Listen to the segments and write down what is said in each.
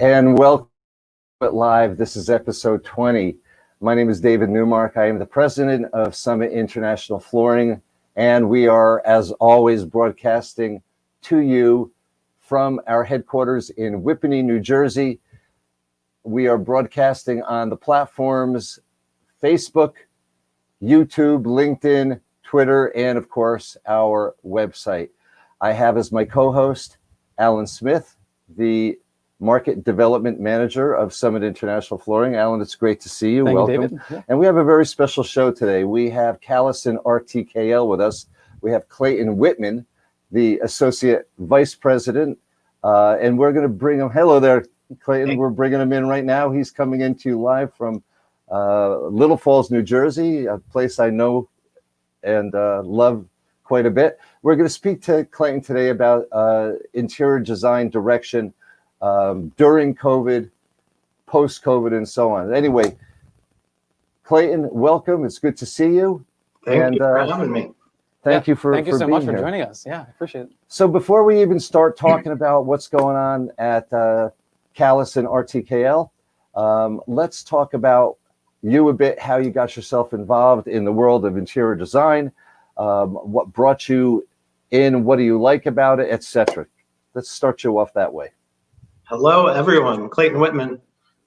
And welcome to Live. This is episode 20. My name is David Numark. I am the president of Summit International Flooring, and we are, as always, broadcasting to you from our headquarters in Whitman, New Jersey. We are broadcasting on the platforms Facebook, YouTube, LinkedIn, Twitter, and of course, our website. I have as my co-host, Alan Smith, the Market Development Manager of Summit International Flooring. Alan, it's great to see you. Thank Welcome. you, David. Yeah. And we have a very special show today. We have Callison RTKL with us. We have Clayton Whitman, the Associate Vice President, and we're going to bring him. Hello there, Clayton. Hey. We're bringing him in right now. He's coming into you live from Little Falls, New Jersey, a place I know and love quite a bit. We're going to speak to Clayton today about interior design direction during COVID, post-COVID, and so on. Anyway, Clayton, welcome. It's good to see you. Thank you for having me. Thank you Thank you so being much for here. joining us. Yeah, I appreciate it. So before we even start talking about what's going on at Callison RTKL, let's talk about you a bit, how you got yourself involved in the world of interior design, what brought you in, what do you like about it, etc. Let's start you off that way. Hello, everyone. Clayton Whitman,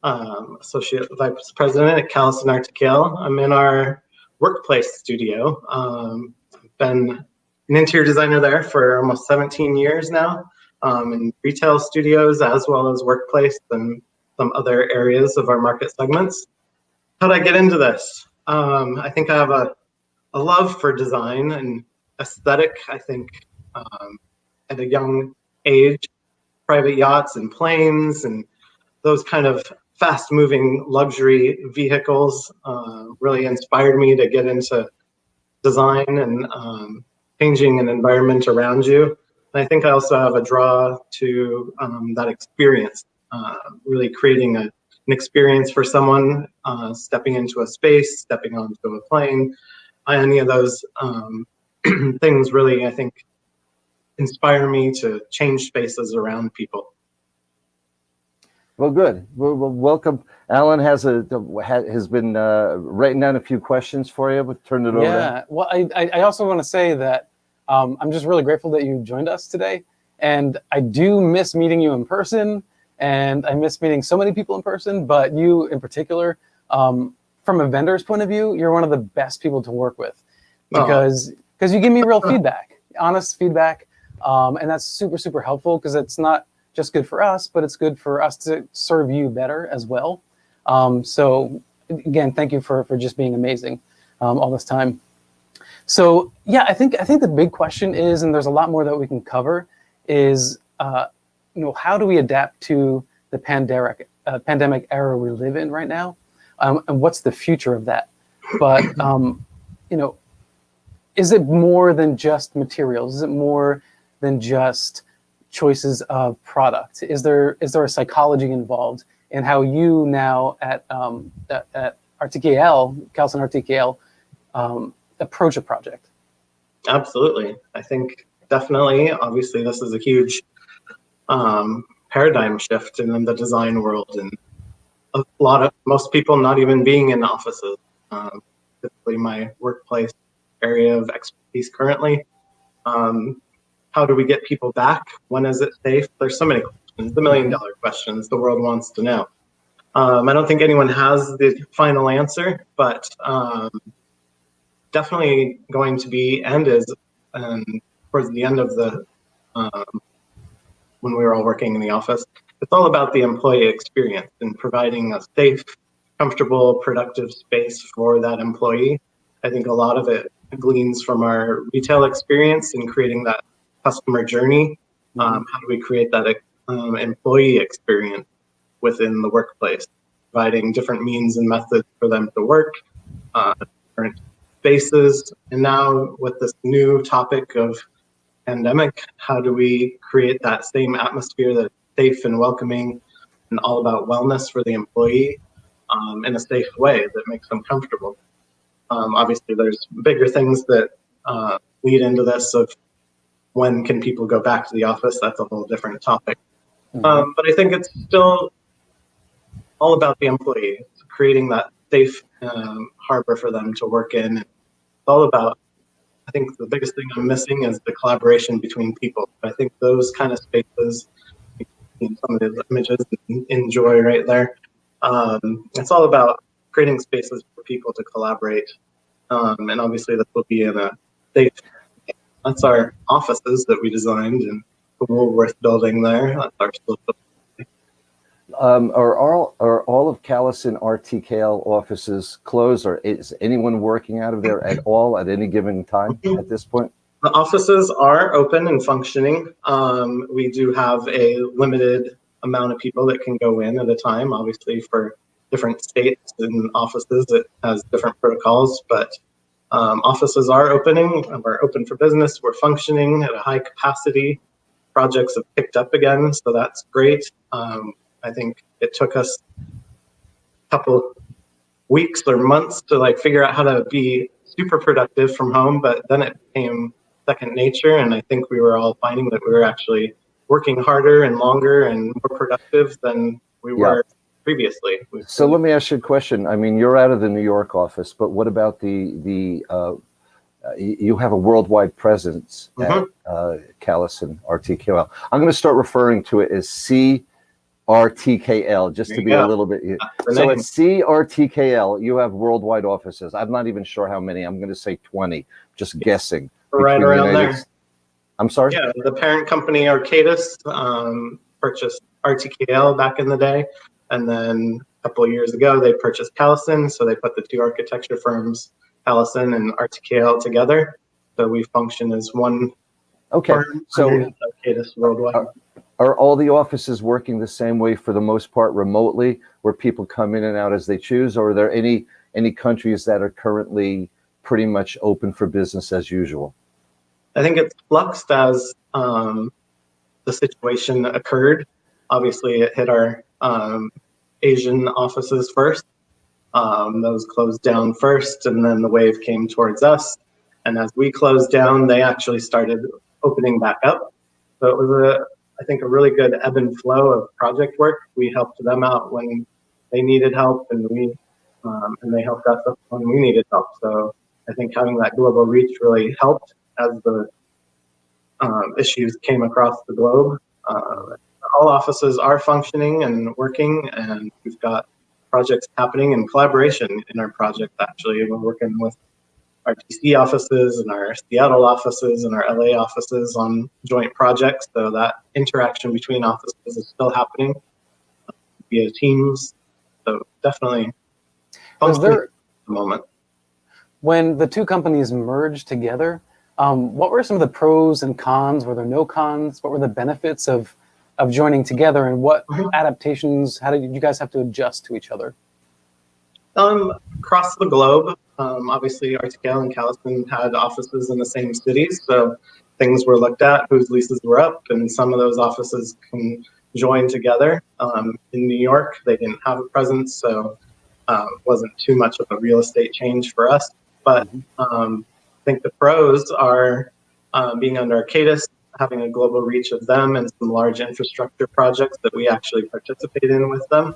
Associate Vice President at Callison RTKL. I'm in our workplace studio. I've been an interior designer there for almost 17 years now, in retail studios as well as workplace and some other areas of our market segments. How did I get into this? I think I have a love for design and aesthetic. I think at a young age, private yachts and planes and those kind of fast-moving luxury vehicles really inspired me to get into design and changing an environment around you. And I think I also have a draw to that experience, really creating an experience for someone, stepping into a space, stepping onto a plane. Any of those things really, I think, inspire me to change spaces around people. Well, good. Well, welcome. Alan has been writing down a few questions for you. But turn it over. Yeah. Well, I also want to say that I'm just really grateful that you joined us today, and I do miss meeting you in person, and I miss meeting so many people in person. But you, in particular, from a vendor's point of view, you're one of the best people to work with because you give me real feedback, honest feedback. And that's super, super helpful because it's not just good for us, but it's good for us to serve you better as well. So again, thank you for just being amazing all this time. So yeah, I think the big question is, and there's a lot more that we can cover, is how do we adapt to the pandemic era we live in right now, and what's the future of that? But is it more than just materials? Is it more than just choices of product? Is there a psychology involved in how you now at RTKL, Callison RTKL, approach a project? Absolutely. I think definitely, obviously, this is a huge paradigm shift in the design world, and most people not even being in offices. Typically my workplace area of expertise currently. How do we get people back? When is it safe? There's so many questions, the million-dollar questions the world wants to know. I don't think anyone has the final answer, but definitely going to be towards the end of the when we were all working in the office. It's all about the employee experience and providing a safe, comfortable, productive space for that employee. I think a lot of it gleans from our retail experience in creating that customer journey. How do we create that employee experience within the workplace, providing different means and methods for them to work, different spaces. And now with this new topic of pandemic, how do we create that same atmosphere that's safe and welcoming and all about wellness for the employee in a safe way that makes them comfortable. Obviously, there's bigger things that lead into this of when can people go back to the office. That's a whole different topic. But I think it's still all about the employee, creating that safe harbor for them to work in. It's all about, I think the biggest thing I'm missing is the collaboration between people. I think those kind of spaces, some of the images enjoy right there. It's all about creating spaces for people to collaborate. And obviously that will be in a safe, that's our offices that we designed in the Woolworth building there. That's our Are all of Callison RTKL offices closed, or is anyone working out of there at all at any given time at this point? The offices are open and functioning. We do have a limited amount of people that can go in at a time. Obviously, for different states and offices, it has different protocols, but offices are opening. We're open for business. We're functioning at a high capacity. Projects have picked up again, so that's great. I think it took us a couple weeks or months to like figure out how to be super productive from home, but then it became second nature, and I think we were all finding that we were actually working harder and longer and more productive than we were previously. So let me ask you a question. I mean, you're out of the New York office, but what about you have a worldwide presence at Callison RTKL. I'm going to start referring to it as CRTKL, just to be a little bit. So at CRTKL, you have worldwide offices. I'm not even sure how many. I'm going to say 20, just guessing. Right around there. I'm sorry? Yeah, the parent company Arcadis purchased RTKL back in the day. And then a couple of years ago, they purchased Callison. So they put the two architecture firms, Callison and RTKL, together. So we function as one firm. So Arcadis worldwide. Are all the offices working the same way for the most part remotely, where people come in and out as they choose? Or are there any countries that are currently pretty much open for business as usual? I think it's fluxed as the situation occurred. Obviously, it hit our Asian offices first. Those closed down first, and then the wave came towards us. And as we closed down, they actually started opening back up. So it was I think a really good ebb and flow of project work. We helped them out when they needed help, and they helped us when we needed help. So I think having that global reach really helped as the issues came across the globe. All offices are functioning and working, and we've got projects happening in collaboration in our project. Actually, we're working with our DC offices and our Seattle offices and our LA offices on joint projects. So that interaction between offices is still happening via Teams. So definitely functioning at the moment. When the two companies merged together, what were some of the pros and cons? Were there no cons? What were the benefits of joining together, and what adaptations, how did you guys have to adjust to each other? Across the globe, obviously RTKL and Callison had offices in the same cities, so things were looked at, whose leases were up, and some of those offices can join together. In New York, they didn't have a presence, so it wasn't too much of a real estate change for us. But I think the pros are being under Arcadis, having a global reach of them, and some large infrastructure projects that we actually participate in with them.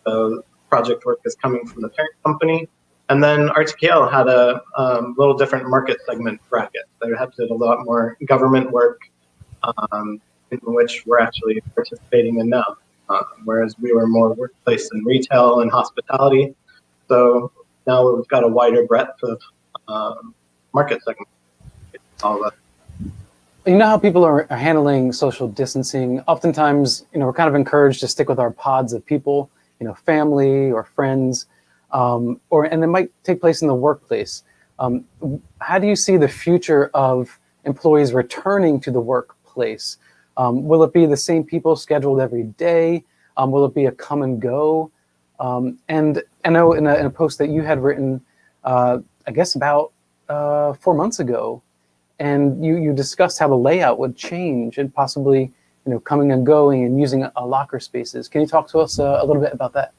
So project work is coming from the parent company. And then RTKL had a little different market segment bracket. They had to do a lot more government work, in which we're actually participating in now, whereas we were more workplace and retail and hospitality. So now we've got a wider breadth of market segment. All of that. You know how people are handling social distancing? Oftentimes, we're kind of encouraged to stick with our pods of people, family or friends, and it might take place in the workplace. How do you see the future of employees returning to the workplace? Will it be the same people scheduled every day? Will it be a come and go? And I know in a post that you had written, I guess about 4 months ago, and you discussed how the layout would change and possibly, coming and going and using locker spaces. Can you talk to us a little bit about that?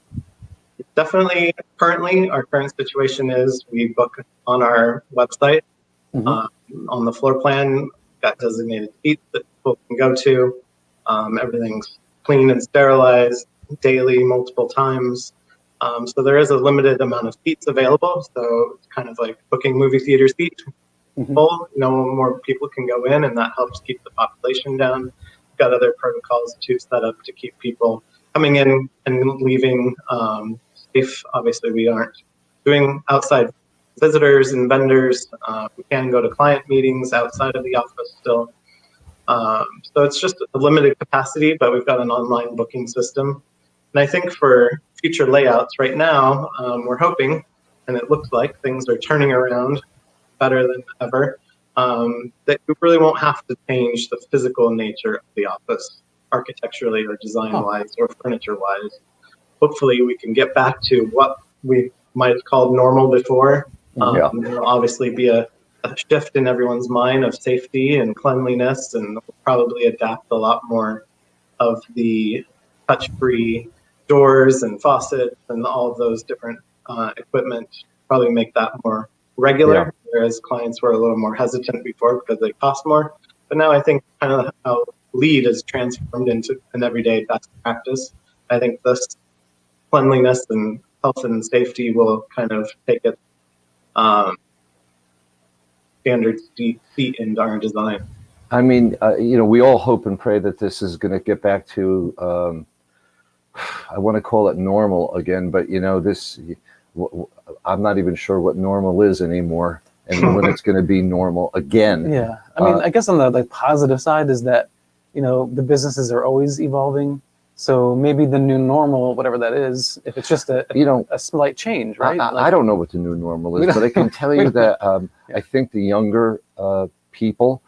Definitely. Currently, our current situation is we book on our website. On the floor plan, got designated seats that people can go to. Everything's clean and sterilize daily, multiple times. So there is a limited amount of seats available. So it's kind of like booking movie theater seats full. No more people can go in, and that helps keep the population down. We've got other protocols too set up to keep people coming in and leaving safe. Obviously, we aren't doing outside visitors and vendors. We can go to client meetings outside of the office still. So it's just a limited capacity, but we've got an online booking system. And I think for future layouts right now, we're hoping, and it looks like things are turning around better than ever, that we really won't have to change the physical nature of the office architecturally or design-wise or furniture-wise. Hopefully we can get back to what we might have called normal before. There'll obviously be a shift in everyone's mind of safety and cleanliness, and we'll probably adapt a lot more of the touch-free doors and faucets and all of those different equipment, probably make that more regular, whereas clients were a little more hesitant before because they cost more. But now I think kind of how LEED is transformed into an everyday best practice. I think this cleanliness and health and safety will kind of take it standard seat into our design. I mean, we all hope and pray that this is going to get back to, I want to call it normal again, but I'm not even sure what normal is anymore, and when it's going to be normal again. Yeah, I mean, I guess on the positive side is that, the businesses are always evolving. So maybe the new normal, whatever that is, if it's just a slight change, right? I don't know what the new normal is, but I can tell you that I think the younger people,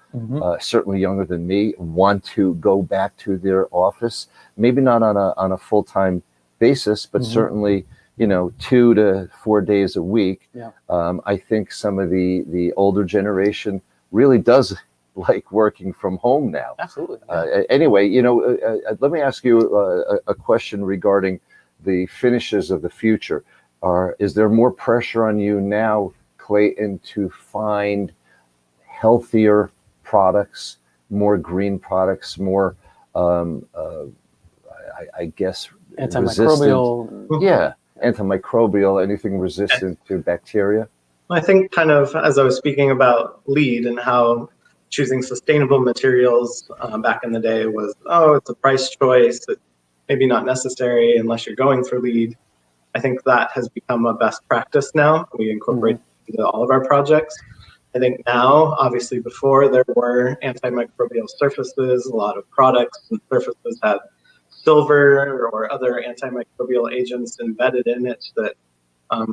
certainly younger than me, want to go back to their office. Maybe not on a full-time basis, but certainly 2 to 4 days a week. Yeah. I think some of the older generation really does like working from home now. Absolutely. Anyway, let me ask you a question regarding the finishes of the future. Is there more pressure on you now, Clayton, to find healthier products, more green products, more, I guess, antimicrobial? Antimicrobial, anything resistant to bacteria? I think kind of as I was speaking about LEED and how choosing sustainable materials back in the day was, it's a price choice. It's maybe not necessary unless you're going for LEED. I think that has become a best practice now. We incorporate it into all of our projects. I think now, obviously before, there were antimicrobial surfaces. A lot of products and surfaces had silver or other antimicrobial agents embedded in it that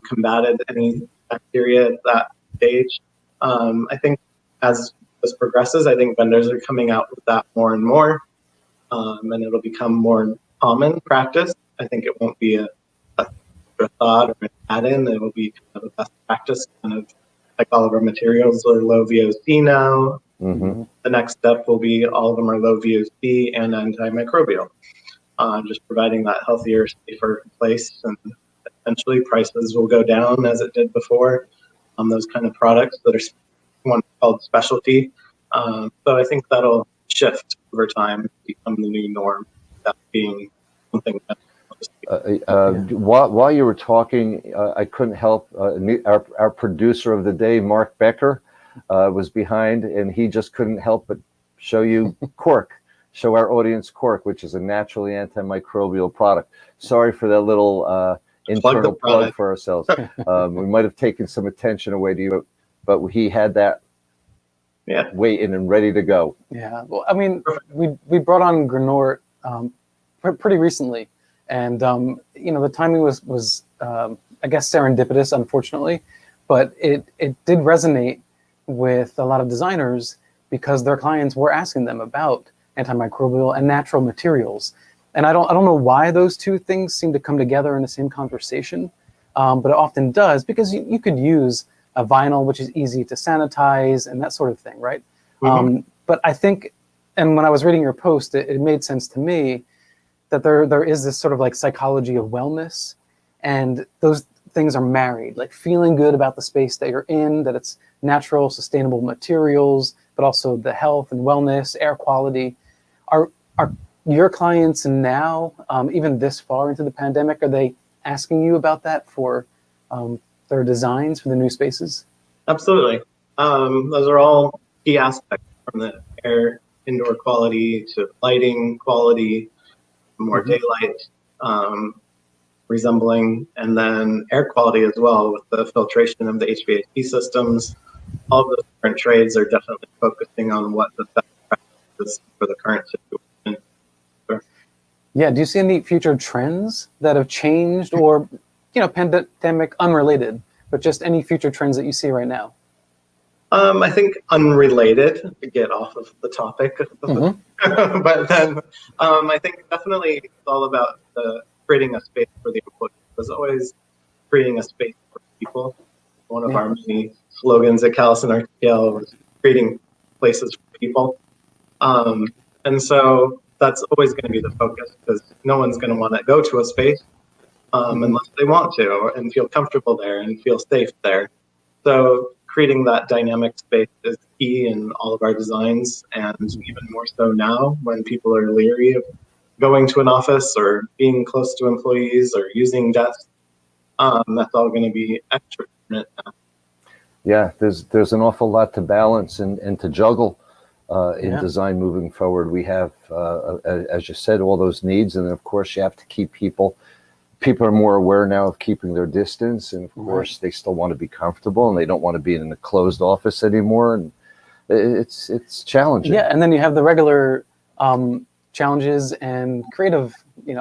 combated any bacteria at that stage. I think as this progresses, I think vendors are coming out with that more and more, and it'll become more common practice. I think it won't be a thought or an add-in. It will be kind of a best practice, kind of like all of our materials are low VOC now. The next step will be all of them are low VOC and antimicrobial. Just providing that healthier, safer place, and eventually prices will go down as it did before on those kind of products that are one called specialty. So I think that'll shift over time, become the new norm, that being something that while you were talking, I couldn't help, our producer of the day, Mark Becker, was behind, and he just couldn't help but show you cork. Show our audience cork, which is a naturally antimicrobial product. Sorry for that little internal plug for ourselves. We might have taken some attention away to you, but he had that waiting and ready to go. Yeah, well, I mean, we brought on Granort pretty recently, and the timing was I guess serendipitous, unfortunately, but it did resonate with a lot of designers because their clients were asking them about antimicrobial and natural materials. And I don't know why those two things seem to come together in the same conversation, but it often does, because you could use a vinyl, which is easy to sanitize and that sort of thing, right? But I think, and when I was reading your post, it made sense to me that there is this sort of like psychology of wellness, and those things are married, like feeling good about the space that you're in, that it's natural, sustainable materials, but also the health and wellness, air quality are your clients now, even this far into the pandemic, are they asking you about that for their designs for the new spaces? Absolutely. Those are all key aspects, from the air, indoor quality to lighting quality, more daylight resembling, and then air quality as well with the filtration of the HVAC systems. All of those different trades are definitely focusing on what the best practice is for the current situation. Sure. Yeah, do you see any future trends that have changed, or pandemic unrelated, but just any future trends that you see right now? I think unrelated, to get off of the topic, but then I think definitely it's all about creating a space for the employees. There's always creating a space for people. One of our many slogans at Callison RTKL was creating places for people. And so that's always going to be the focus, because no one's going to want to go to a space unless they want to and feel comfortable there and feel safe there. So creating that dynamic space is key in all of our designs, and even more so now when people are leery of going to an office or being close to employees or using desks. That's all going to be extra permanent now. Yeah, there's an awful lot to balance and to juggle in design moving forward. We have, as you said, all those needs, and then of course you have to keep people are more aware now of keeping their distance, and of course they still want to be comfortable, and they don't want to be in a closed office anymore, and it's challenging. Yeah, and then you have the regular challenges and creative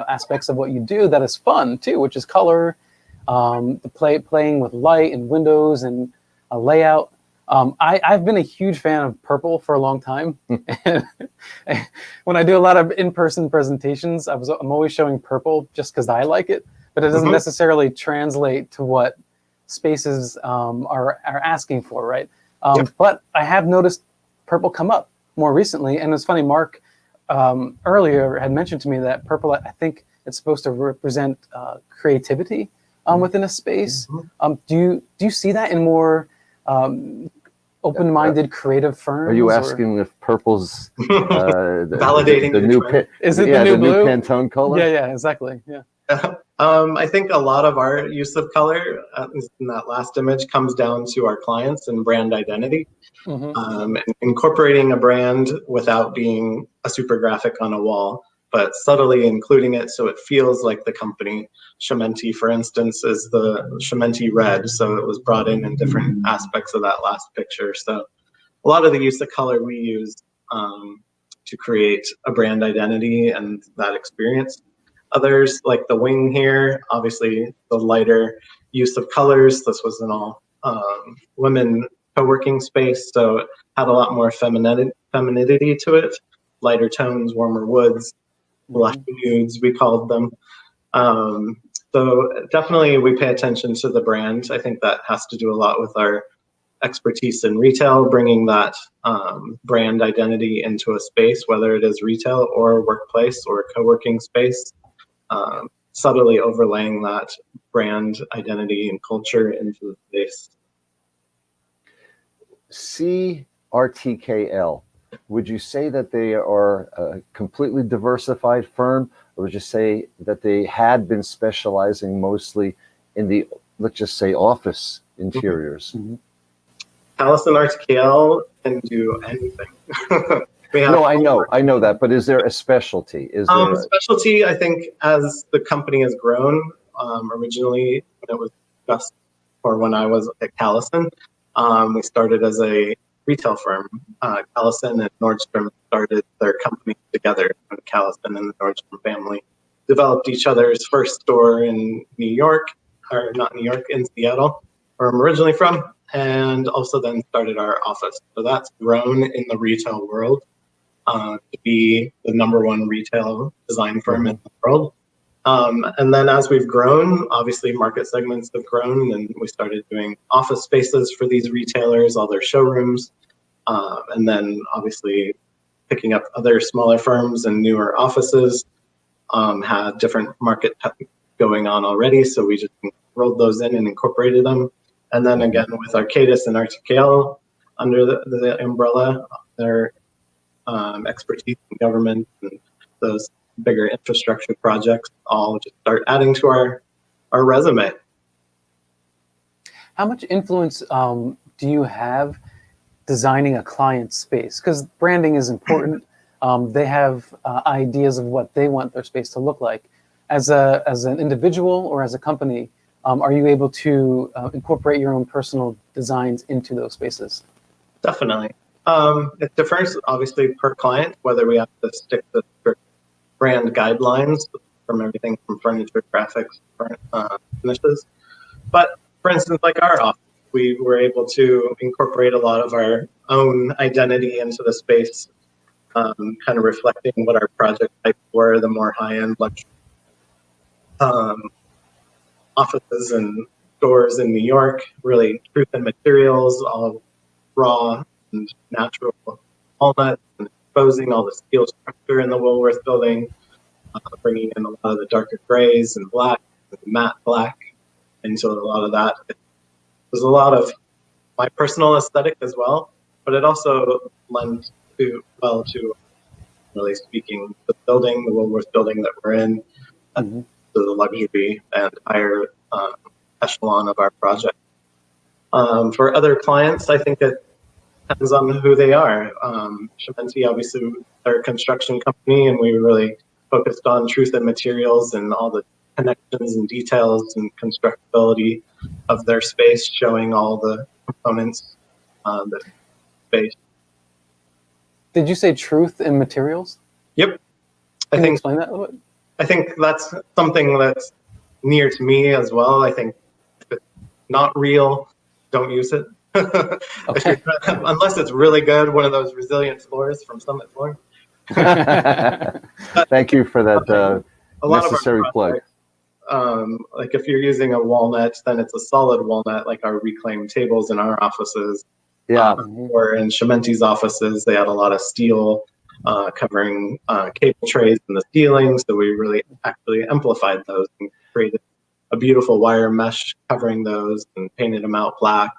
aspects of what you do that is fun too, which is color, playing with light and windows and a layout. I've been a huge fan of purple for a long time. And when I do a lot of in-person presentations, I'm always showing purple just because I like it, but it doesn't necessarily translate to what spaces are asking for, right? But I have noticed purple come up more recently, and it's funny, Mark earlier had mentioned to me that purple, I think it's supposed to represent creativity within a space. Do you see that in more open-minded creative firms? Are you asking if purple's validating the new is it the new blue Pantone color? Yeah, exactly. Yeah. I think a lot of our use of color in that last image comes down to our clients and brand identity. And incorporating a brand without being a super graphic on a wall, but subtly including it so it feels like the company. Chementi, for instance, is the Chementi red, so it was brought in different aspects of that last picture. So a lot of the use of color we use to create a brand identity and that experience. Others, like the wing here, obviously the lighter use of colors. This was an all women co-working space, so it had a lot more femininity to it. Lighter tones, warmer woods, blush nudes, we called them. So definitely we pay attention to the brand. I think that has to do a lot with our expertise in retail, bringing that brand identity into a space, whether it is retail or workplace or co-working space, subtly overlaying that brand identity and culture into the space. CRTKL, would you say that they are a completely diversified firm, or would you say that they had been specializing mostly in the, let's just say, office interiors? Callison RTKL can do anything. No, I know that, but is there a specialty? Is there specialty? I think as the company has grown, originally when it was just, or when I was at Callison, we started as a retail firm. Callison and Nordstrom started their company together. Callison and the Nordstrom family developed each other's first store in New York, or not New York, in Seattle, where I'm originally from, and also then started our office. So that's grown in the retail world to be the #1 retail design firm in the world. And then as we've grown, obviously market segments have grown, and we started doing office spaces for these retailers, all their showrooms, and then obviously picking up other smaller firms and newer offices, had different market going on already, so we just rolled those in and incorporated them. And then again with Arcadis and RTKL under the umbrella, their expertise in government and those bigger infrastructure projects all just start adding to our resume. How much influence do you have designing a client's space? Because branding is important. They have ideas of what they want their space to look like. As an individual or as a company, are you able to incorporate your own personal designs into those spaces? Definitely. It differs obviously per client, whether we have to stick to strict brand guidelines from everything from furniture, graphics, finishes. But for instance, like our office, we were able to incorporate a lot of our own identity into the space, kind of reflecting what our project types were, the more high-end luxury offices and stores in New York, really truth and materials, all raw and natural walnuts, and exposing all the steel structure in the Woolworth building, bringing in a lot of the darker grays and black, matte black into a lot of that. There's a lot of my personal aesthetic as well, but it also lends well to, really speaking, the building, the Woolworth building that we're in, to the luxury and higher echelon of our project. For other clients, I think it depends on who they are. Chimenti, obviously, they're a construction company, and we really focused on truth and materials and all the connections and details and constructability of their space, showing all the components that space. Did you say truth and materials? Yep. Can you explain that a little bit? I think that's something that's near to me as well. I think if it's not real, don't use it. Okay. Unless it's really good, one of those resilient floors from Summit Floor. Thank you for that necessary plug. Like if you're using a walnut, then it's a solid walnut, like our reclaimed tables in our offices. Yeah. Or in Chimenti's offices, they had a lot of steel covering cable trays in the ceiling, so we really actually amplified those and created a beautiful wire mesh covering those and painted them out black.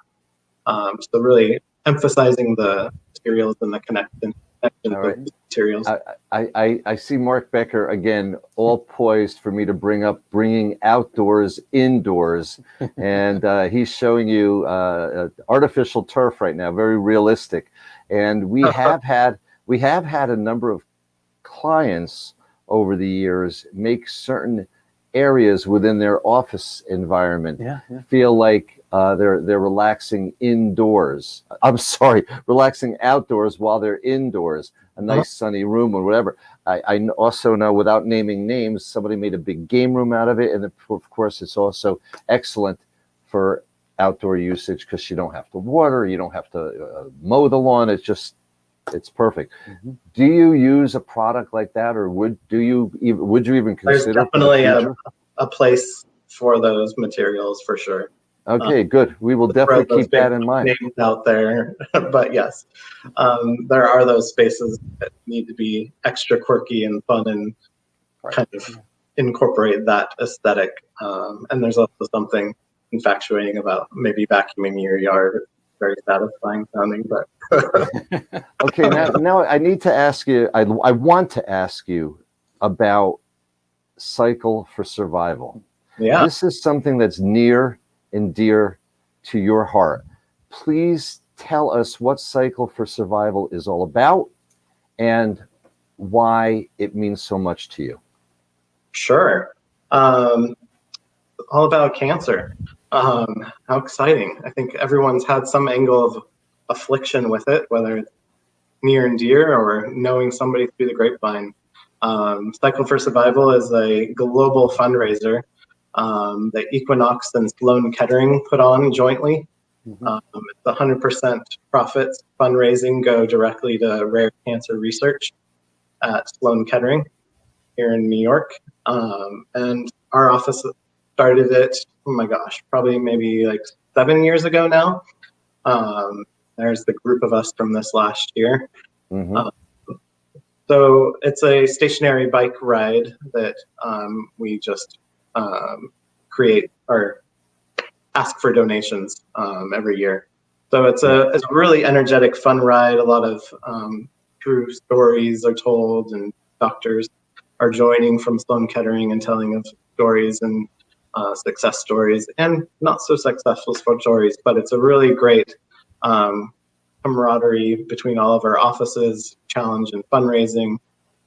So really emphasizing the materials and the connection of the materials. I see Mark Becker again, all poised for me to bring up bringing outdoors indoors, and he's showing you artificial turf right now, very realistic. And we have had a number of clients over the years make certain areas within their office environment feel like they're relaxing indoors. I'm sorry, relaxing outdoors while they're indoors. A nice sunny room or whatever. I also know, without naming names, somebody made a big game room out of it, and of course, it's also excellent for outdoor usage because you don't have to water, you don't have to mow the lawn. It's perfect. Do you use a product like that, or would you even consider? There's definitely a place for those materials for sure. Okay, good. We will definitely keep that in mind. Names out there, but yes, there are those spaces that need to be extra quirky and fun and kind of incorporate that aesthetic. And there's also something infatuating about maybe vacuuming your yard. Very satisfying sounding, but okay. Now I need to ask you. I want to ask you about Cycle for Survival. Yeah, this is something that's near and dear to your heart. Please tell us what Cycle for Survival is all about and why it means so much to you. Sure. All about cancer. How exciting. I think everyone's had some angle of affliction with it, whether it's near and dear or knowing somebody through the grapevine. Cycle for Survival is a global fundraiser that Equinox and Sloan Kettering put on jointly. It's 100% profits fundraising go directly to rare cancer research at Sloan Kettering here in New York. And our office started it, oh my gosh, probably maybe like 7 years ago now. There's the group of us from this last year. So it's a stationary bike ride that we just create or ask for donations every year. So it's a really energetic, fun ride. A lot of true stories are told and doctors are joining from Sloan Kettering and telling of stories and success stories and not so successful stories, but it's a really great camaraderie between all of our offices, challenge and fundraising.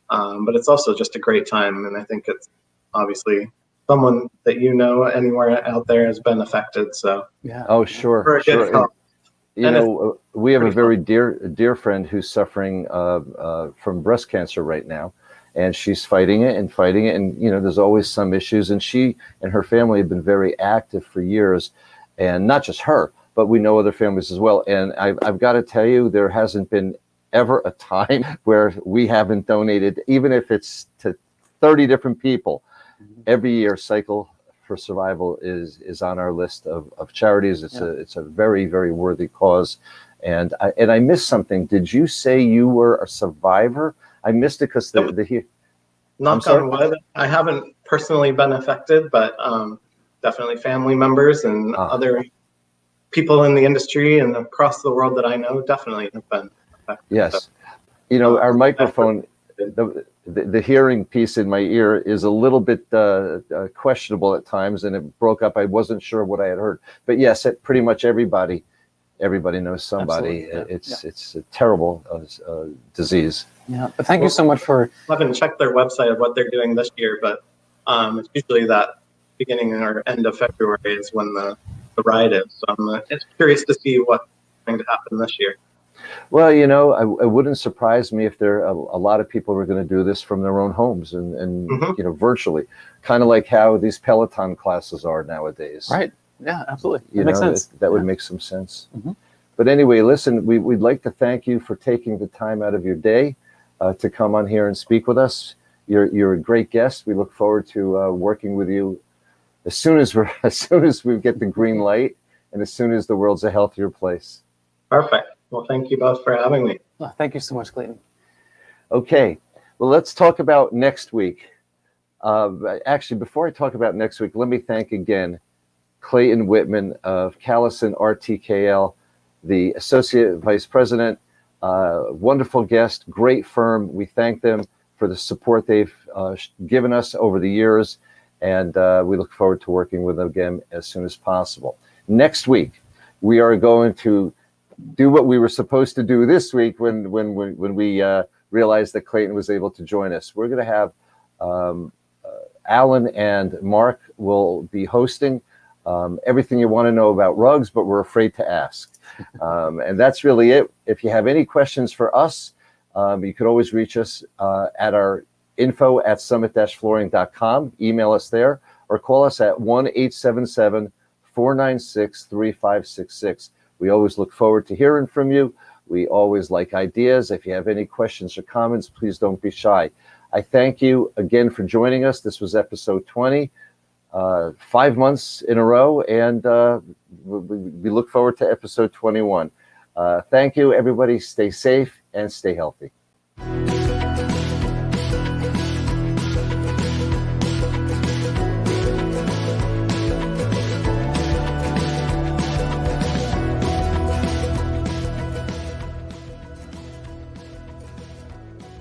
But it's also just a great time, and I think it's obviously someone that anywhere out there has been affected. So Yeah. Oh, sure, we're a good sure. help. You And know, we have a pretty very dear friend who's suffering from breast cancer right now, and she's fighting it. And you know, there's always some issues. And she and her family have been very active for years, and not just her, but we know other families as well. And I've got to tell you, there hasn't been ever a time where we haven't donated, even if it's to 30 different people. Every year, Cycle for Survival is on our list of charities. It's a very, very worthy cause. And I missed something. Did you say you were a survivor? I missed it because knock on wood, I haven't personally been affected, but definitely family members and other people in the industry and across the world that I know definitely have been affected. Yes. So, you know, our microphone, the hearing piece in my ear is a little bit questionable at times, and it broke up. I wasn't sure what I had heard, but yes, pretty much everybody knows somebody. It's a terrible disease. Yeah, but thank you so much for. I haven't checked their website of what they're doing this year, but it's usually that beginning or end of February is when the ride is. So I'm curious to see what's going to happen this year. Well, you know, it wouldn't surprise me if there a lot of people are going to do this from their own homes and you know, virtually, kind of like how these Peloton classes are nowadays. Right. Yeah, absolutely. That makes sense. That would make some sense. But anyway, listen, we'd like to thank you for taking the time out of your day to come on here and speak with us. You're a great guest. We look forward to working with you as soon as we get the green light and as soon as the world's a healthier place. Perfect. Well, thank you both for having me. Well, thank you so much, Clayton. Okay. Well, let's talk about next week. Actually, before I talk about next week, let me thank again Clayton Whitman of CRTKL, the Associate Vice President, wonderful guest, great firm. We thank them for the support they've given us over the years, and we look forward to working with them again as soon as possible. Next week, we are going to do what we were supposed to do this week when we realized that Clayton was able to join us. We're going to have Alan and Mark will be hosting everything you want to know about rugs, but we're afraid to ask. And that's really it. If you have any questions for us, you could always reach us at our info@summit-flooring.com. Email us there or call us at 1-877-496-3566. We always look forward to hearing from you. We always like ideas. If you have any questions or comments, please don't be shy. I thank you again for joining us. This was episode 20, 5 months in a row, and we look forward to episode 21. Thank you, everybody. Stay safe and stay healthy.